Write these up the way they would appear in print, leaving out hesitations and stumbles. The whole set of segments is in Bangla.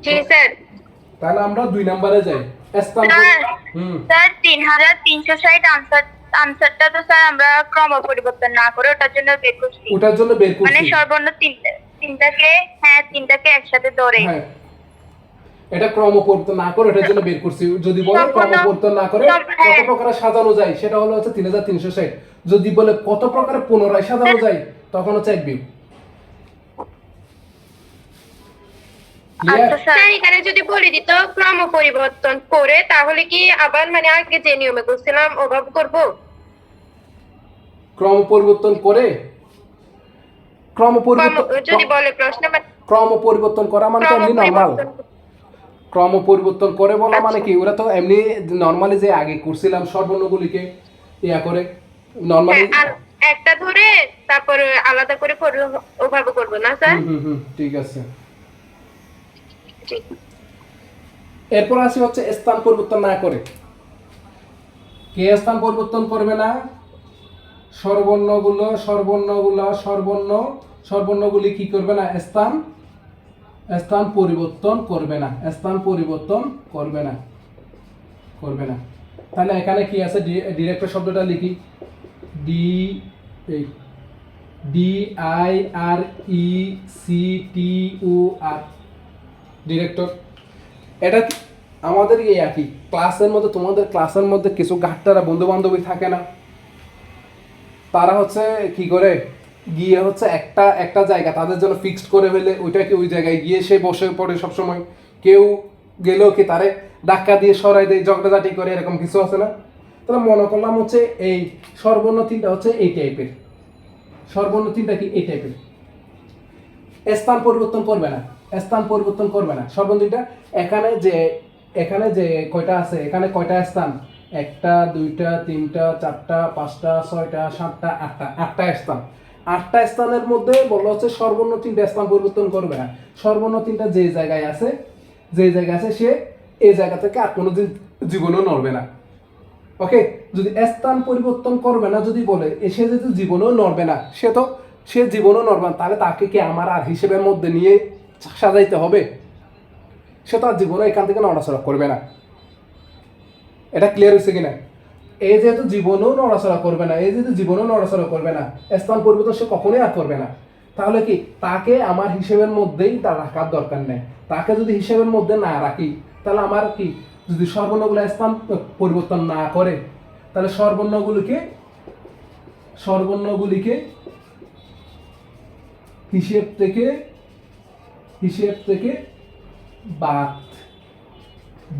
জি স্যার। তাহলে আমরা 2 নম্বরে যাই। স্থান স্যার 3360 আনসারটা তো স্যার আমরা ক্রম পরিবর্তন না করে ওটার জন্য বের করছি। ওটার জন্য বের মানে করছি। সর্বর্ণ তিনটাকে, হ্যাঁ তিনটাকে একসাথে ধরে। হ্যাঁ, এটা ক্রম পরিবর্তন না করে এটার জন্য বের করছি। যদি বলে ক্রম সম্পূর্ণ পরিবর্তন না করে কত হ্যাঁ প্রকারে সাজানো যায়, সেটা হলো হচ্ছে 3360। যদি বলে কত প্রকারে পুনরায় সাজানো যায়, তখন হচ্ছে 1 বিয়োগ। ক্লিয়ার? আচ্ছা স্যার, এখানে যদি বলে দিত ক্রম পরিবর্তন করে, তাহলে কি আবার মানে আগে যে নিয়মে করছিলাম ওভাবে করব? ক্রম পরিবর্তন করে, ক্রম পরিবর্তন যদি বলে প্রশ্ন ক্রম পরিবর্তন করা মানে তো ক্রম এমনি নর্মাল। পরিবর্তন। ক্রম পরিবর্তন করে বলা মানে আচ্ছা কি, ওরা তো এমনি নর্মালি যে আগে করছিলাম স্বরবর্ণগুলিকে ইয়া করে নর্মালি। হ্যাঁ, আর একটা ধরে তারপর আলাদা করে করবো, ওভাবে করবো না স্যার? ঠিক আছে। জি। এরপর আসি হচ্ছে স্থান পরিবর্তন না করে। কে স্থান পরিবর্তন করবে না? স্বরবর্ণগুলি কি করবে না? স্থান স্থান পরিবর্তন করবে না। স্থান পরিবর্তন করবে না, করবে না। তাহলে এখানে কি আছে? ডিরেক্টর শব্দটা লিখি। D DIRECTOR, director. এটা আমাদের এই একই ক্লাসের মধ্যে, তোমাদের ক্লাসের মধ্যে কিছু গাঁটটারা বন্ধু বান্ধবী থাকে না, তারা হচ্ছে কি করে গিয়ে হচ্ছে একটা একটা জায়গা তাদের জন্য ফিক্সড করে ফেলে, ওইটাকে ওই জায়গায় গিয়ে সে বসে পড়ে সবসময়। কেউ গেলেও কি তারে ধাক্কা দিয়ে সরাই দেয়, ঝগড়াঝাটি করে, এরকম কিছু আছে না? তাহলে মনে করলাম হচ্ছে এই সর্বর্ণ তিনটা হচ্ছে এই টাইপের। সর্বর্ণ তিনটা কি এই টাইপের। স্থান পরিবর্তন করবে না, স্থান পরিবর্তন করবে না সর্বর্ণ তিনটা। এখানে যে কয়টা আছে, এখানে কয়টা স্থান? একটা, দুইটা, তিনটা, চারটা, পাঁচটা, ছয়টা, সাতটা, আটটা, আটটা স্থান। আটটা স্থানের মধ্যে বলা হচ্ছে সর্বর্ণ তিনটা স্থান পরিবর্তন করবে না। সর্বর্ণ তিনটা যে জায়গায় আছে, সে এই জায়গা থেকে আর কোনোদিন জীবনেও নড়বে না। ওকে, যদি স্থান পরিবর্তন করবে না যদি বলে, সে যেহেতু জীবনেও নড়বে না, সে জীবনেও নড়বে না, তাহলে তাকে কি আমার আর হিসেবের মধ্যে নিয়ে সাজাইতে হবে? সে তো আর জীবনে এখান থেকে নড়াচড়া করবে না। এটা ক্লিয়ার হয়েছে কিনা? এই যেহেতু জীবনেও নড়াচড়া করবে না, স্থান পরিবর্তন সে কখনোই আর করবে না। তাহলে কি তাকে আমার হিসেবের মধ্যেই তার রাখার দরকার নেই। তাকে যদি হিসেবের মধ্যে না রাখি, তাহলে আমার কি, যদি সর্বর্ণগুলো স্থান পরিবর্তন না করে, তাহলে সর্বর্ণগুলিকে হিসেব থেকে বাদ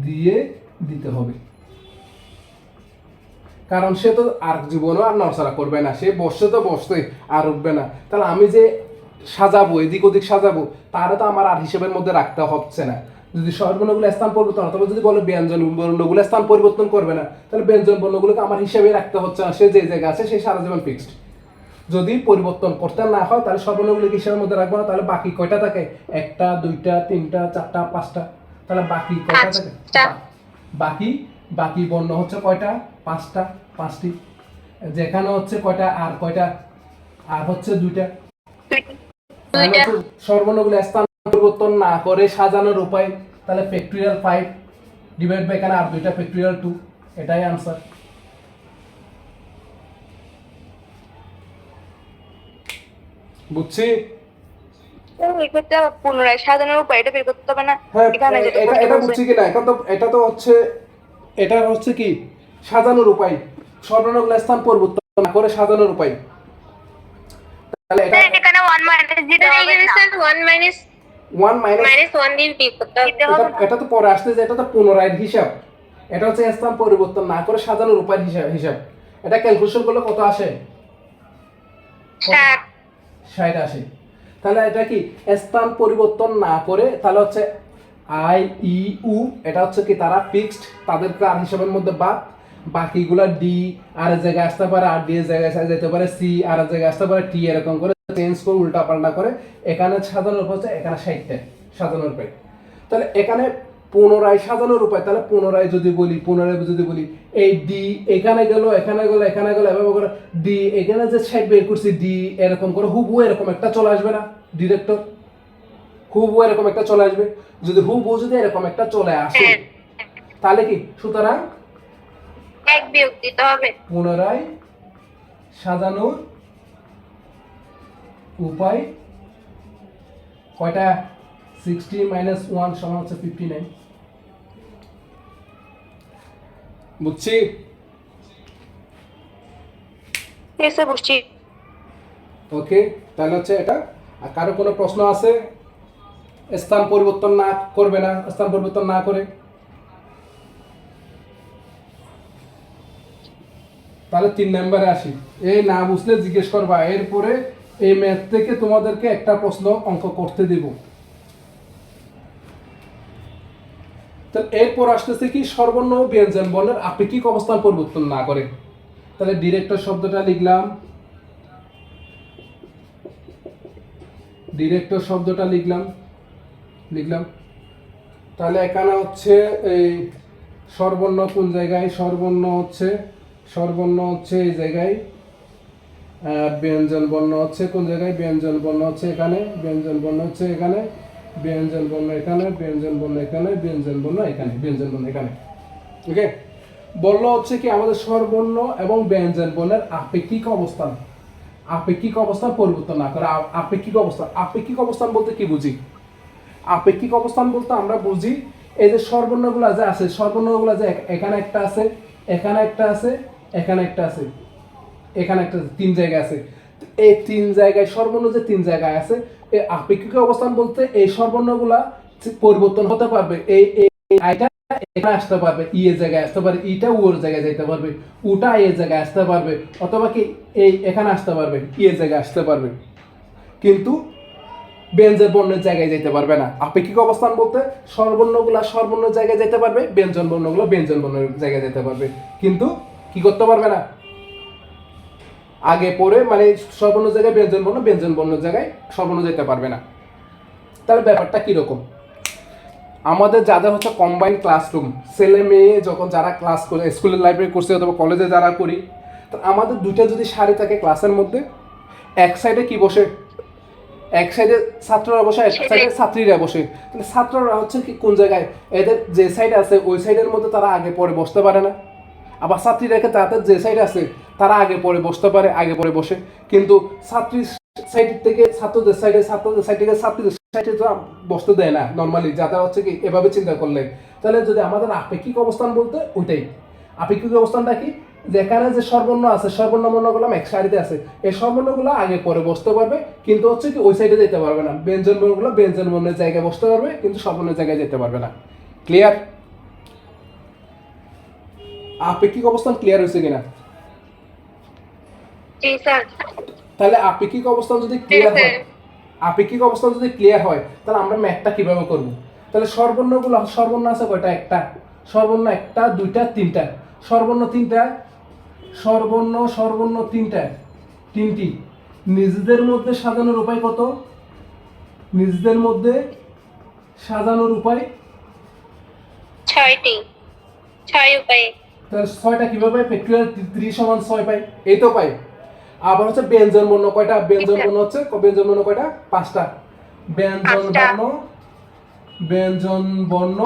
দিয়ে দিতে হবে। কারণ সে তো আর জীবনও আর নড়াচড়া করবে না, সে বসছে তো বসতে আর উঠবে না। তাহলে আমি যে সাজাবো, এদিক ওদিক সাজাবো, তারা তো আমার আর হিসেবের মধ্যে রাখতে হচ্ছে না। যদি স্বরবর্ণগুলো স্থান পরিবর্তন, অথবা যদি বলে ব্যঞ্জন বর্ণগুলো স্থান পরিবর্তন করবে না, তাহলে ব্যঞ্জন বর্ণগুলোকে আমার হিসেবে রাখতে হচ্ছে না। সে যে জায়গায় আছে সে সারা জীবন ফিক্সড। যদি পরিবর্তন করতে না হয়, তাহলে স্বরবর্ণগুলোকে হিসেবের মধ্যে রাখবো না। তাহলে বাকি কয়টা থাকে? একটা, দুইটা, তিনটা, চারটা, পাঁচটা। তাহলে বাকি কয়টা থাকে? বাকি বাকি বর্ণ হচ্ছে কয়টা? পাঁচটা, পাঁচটি। যেখানে হচ্ছে কয়টা? আর কয়টা? আর হচ্ছে দুইটা। স্বরবর্ণগুলো স্থান পরিবর্তন না করে সাজানোর উপায়, তাহলে ফ্যাক্টরিয়াল 5 ডিভাইড বাই এখানে আর দুইটা ফ্যাক্টরিয়াল 2, এটাই আনসার। বুঝছি? পুনরায় সাজানোর উপায় এটা বের করতে হবে না? হ্যাঁ, এখানে যেটা করতে এটা বলছে। বুঝছি কিনা এখন তো। এটা হচ্ছে কি সাজানোর উপায়, স্বরবর্ণগুলো স্থান পরিবর্তন না করে সাজানোর উপায়। তাহলে এটা এখানে 1 মাইনাস দিতে হবে না? 1 মাইনাস 1 মাইনাস 1 দিয়ে বিয়োগ করতে হবে। এটা তো পরে আসতে যে, এটা তো পুনরায় হিসাব। এটা হচ্ছে স্থান পরিবর্তন না করে সাজানোর উপায় হিসাব। এটা ক্যালকুলেশন করলে কত আসে? 60 আসে। তাহলে এটা কি স্থান পরিবর্তন না করে, তাহলে হচ্ছে আই ই উ, এটা হচ্ছে কি তারা ফিক্সড, তাদেরকে আর হিসাবের মধ্যে বাদ। বাকিগুলা ডি আর জায়গায় আসতে পারে, আর ডি এর জায়গায় যেতে পারে সি, আর জায়গায় আসতে পারে টি, এরকম করে চেঞ্জ করে উল্টা পাল্টা করে এখানে সাজানোর হচ্ছে এখানে 60টা সাজানোর উপায়। তাহলে এখানে পুনরায় সাজানোর উপায়, তাহলে পুনরায় যদি বলি এই ডি এখানে গেল, এভাবে করে ডি এখানে যে 60 বের করছি, ডি এরকম করে হুবহু এরকম একটা চলে আসবে না ডিরেক্টর? হুবহু এরকম একটা চলে আসবে। যদি হুবহু যদি এরকম একটা চলে আসে হ্যাঁ, তাহলে কি সুতরাং এক বিয়োগ দিতে হবে। পুনরায় সাজানোর উপায় কয়টা? 60 - 1 সমান হচ্ছে 59। বুঝছি? এসে বুঝছি। ওকে, তাহলে হচ্ছে এটা। আর কারো কোনো প্রশ্ন আছে? স্থান পরিবর্তন না করবে না, স্থান পরিবর্তন না করে। তাহলে 3 নম্বরে আসি। এই না বুঝলে জিজ্ঞেস করবা, এরপরে এই ম্যাথ থেকে তোমাদেরকে একটা প্রশ্ন অঙ্ক করতে দেব। তো এরপর আসতেছে কি সর্বর্ণ ও ব্যঞ্জন বর্ণের আপেক্ষিক অবস্থান পরিবর্তন না করে। তাহলে ডিরেক্টর শব্দটা লিখলাম, ডিরেক্টর শব্দটা লিখলাম। তাহলে এখানে হচ্ছে এই সর্বর্ণ কোন জায়গায়? সর্বর্ণ হচ্ছে এই জায়গায়। ব্যঞ্জন বর্ণ হচ্ছে কোন জায়গায়? ব্যঞ্জন বর্ণ হচ্ছে এখানে, ব্যঞ্জন বর্ণ হচ্ছে এখানে, ব্যঞ্জন বর্ণ এখানে, ব্যঞ্জন বর্ণ এখানে, ব্যঞ্জন বর্ণ এখানে, ব্যঞ্জন বর্ণ এখানে। ওকে, বলল হচ্ছে কি আমাদের স্বরবর্ণ এবং ব্যঞ্জন বর্ণের আপেক্ষিক অবস্থান পরিবর্তন না করে। আপেক্ষিক অবস্থান বলতে কি বুঝি? আপেক্ষিক অবস্থান বলতে আমরা বুঝি এই যে স্বরবর্ণগুলো যে আছে, স্বরবর্ণগুলো যে এখানে একটা আছে, এখানে একটা আছে, এখানে একটা আছে, এখানে একটা, 3 জায়গায় আছে। এই 3 জায়গায় স্বরবর্ণ যে 3 জায়গায় আছে, এই আপেক্ষিক অবস্থান বলতে এই স্বরবর্ণগুলা পরিবর্তন হতে পারবে। এই আইটা এখানে আসতে পারবে, ই এর জায়গায় আসতে পারবে, ইটা ও এর জায়গায় যেতে পারবে, ওটা এর জায়গায় আসতে পারবে, অথবা কি এই এখানে আসতে পারবে, ই এর জায়গায় আসতে পারবে, কিন্তু ব্যঞ্জন বর্ণের জায়গায় যেতে পারবে না। আপেক্ষিক অবস্থান বলতে স্বরবর্ণগুলা স্বরবর্ণের জায়গায় যেতে পারবে, ব্যঞ্জন বর্ণগুলো ব্যঞ্জন বর্ণের জায়গায় যেতে পারবে, কিন্তু কি করতে পারবে না? আগে পরে মানে স্বরবর্ণ জায়গায় ব্যঞ্জন বর্ণের জায়গায় স্বরবর্ণ যেতে পারবে না। তাহলে ব্যাপারটা কিরকম? আমাদের যাদের হচ্ছে কম্বাইন্ড ক্লাসরুম, ছেলে মেয়ে যখন যারা ক্লাস করে স্কুলের লাইব্রেরি করছে অথবা কলেজে যারা করি, তো আমাদের দুইটা যদি সারি থাকে ক্লাসের মধ্যে, এক সাইডে কি বসে? এক সাইডে ছাত্ররা বসে, এক সাইডে ছাত্রীরা বসে। তাহলে ছাত্ররা হচ্ছে কি কোন জায়গায়? এদের যে সাইড আছে ওই সাইডের মধ্যে তারা আগে পরে বসতে পারে না। আবার ছাত্রীরাকে তাদের যে সাইড আছে তারা আগে পরে বসতে পারে, আগে পরে বসে। কিন্তু ছাত্রীর সাইড থেকে ছাত্রদের সাইডে, ছাত্রদের সাইড থেকে ছাত্রীদের সাইডে তো বসতে দেয় না নর্মালি, যাতে হচ্ছে কি এভাবে চিন্তা করলে। তাহলে যদি আমাদের আপেক্ষিক অবস্থান বলতে ওইটাই। আপেক্ষিক অবস্থানটা কি? যেখানে যে স্বরবর্ণ আছে, স্বরবর্ণ বর্ণগুলো এক সারিতে আছে, এই স্বরবর্ণগুলো আগে পরে বসতে পারবে, কিন্তু হচ্ছে কি ওই সাইডে যেতে পারবে না। ব্যঞ্জন বর্ণগুলো ব্যঞ্জন বর্ণের জায়গায় বসতে পারবে, কিন্তু স্বরবর্ণের জায়গায় যেতে পারবে না। ক্লিয়ার? আপেক্ষিক অবস্থান ক্লিয়ার হয়েছে কিনা? জি স্যার। তাহলে আপেক্ষিক অবস্থান যদি ক্লিয়ার হয়, তাহলে আমরা ম্যাথটা কিভাবে করব? তাহলে স্বরবর্ণ আছে কয়টা? একটা। স্বরবর্ণ একটা, দুইটা, তিনটা। স্বরবর্ণ তিনটা, তিনটি। নিজেদের মধ্যে সাজানোর উপায় কত? নিজেদের মধ্যে সাজানোর উপায় 6টি, 6 উপায়ে। তাহলে 6টা কিভাবে? ফ্যাক্টরিয়াল 3 সমান 6 পাই, এই তো পাই। আবার হচ্ছে ব্যঞ্জন বর্ণ কয়টা? ব্যঞ্জন বর্ণ কয়টা? 5টা। ব্যঞ্জন বর্ণ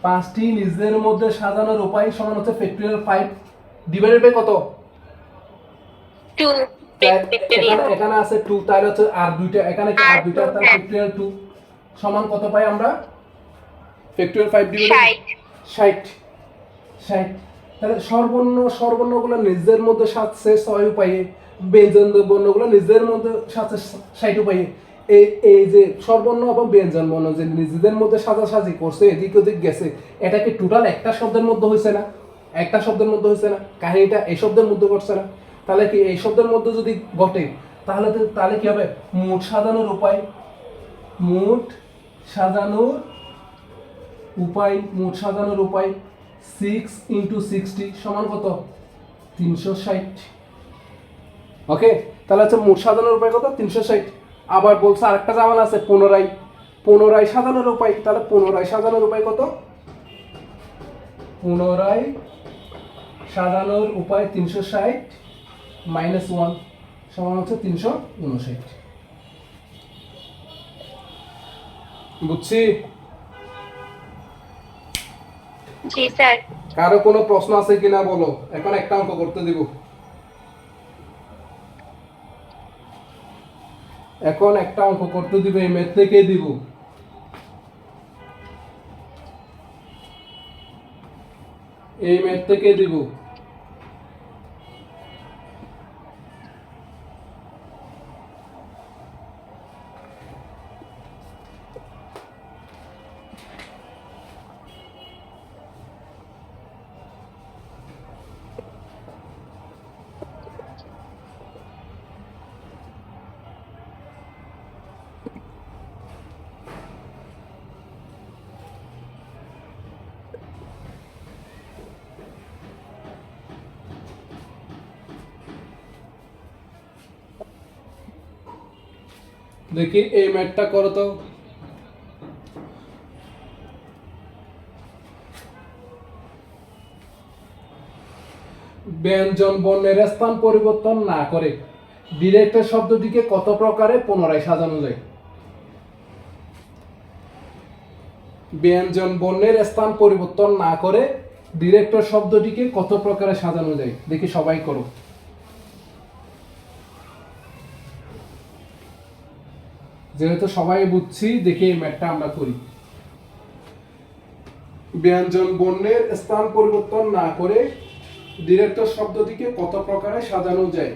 5টি নিজের মধ্যে সাজানোর উপায় সমান হচ্ছে ফ্যাক্টরিয়াল 5 ডিভাইডেড বাই কত? 2 এখানে আছে 2, তাহলে হচ্ছে আর দুইটা, এখানে কি আর দুইটা, তাহলে ফ্যাক্টরিয়াল 2 সমান কত পাই আমরা? Factorial 5 divided 60। তাহলে স্বরবর্ণগুলো নিজের মধ্যে সাজছে 6 উপায়ে, ব্যঞ্জন বর্ণগুলো নিজের মধ্যে সাজছে 60 উপায়ে। এই যে স্বরবর্ণ এবং ব্যঞ্জন বর্ণ যে নিজেদের মধ্যে সাজাসাজি করছে, এদিক ওদিক গেছে, এটা কি টোটাল একটা শব্দের মধ্যে হয়েছে না? কাহিনীটা এই শব্দের মধ্যে ঘটছে না? তাহলে কি এই শব্দের মধ্যে যদি ঘটে, তাহলে কি হবে? মোট সাজানোর উপায় 6 × 60 সমান কত? 360। ওকে, তাহলে হচ্ছে মোট সাজানোর উপায় কত? 360। আবার বলছে আরেকটা জামাল আছে পুনরায় সাজানোর উপায়। তাহলে পুনরায় সাজানোর উপায় কত? পুনরায় সাজানোর উপায় 360 - 1 সমান হচ্ছে 359। বুঝছি। জি স্যার। কারো কোনো প্রশ্ন আছে কিনা বলো, এখন একটা অঙ্ক করতে দিব। এখন একটা অঙ্ক করতে দিবে, এই ম্যাথ থেকে দিব। এই ম্যাথ থেকে দিব। দেখি এই ম্যাথটা করো তো। ব্যঞ্জন বর্ণের স্থান পরিবর্তন না করে ডিরেক্টর শব্দটিকে কত প্রকারে পুনরায় সাজানো যায়? ব্যঞ্জন বর্ণের স্থান পরিবর্তন না করে ডিরেক্টর শব্দটিকে কত প্রকারে সাজানো যায়? দেখি সবাই করো। যেহেতু সবাই বুঝছি, দেখি এই ম্যাথটা আমরা করি। ব্যঞ্জন বর্ণের স্থান পরিবর্তন না করে ডিরেক্টর শব্দটিকে কত প্রকারে সাজানো যায়?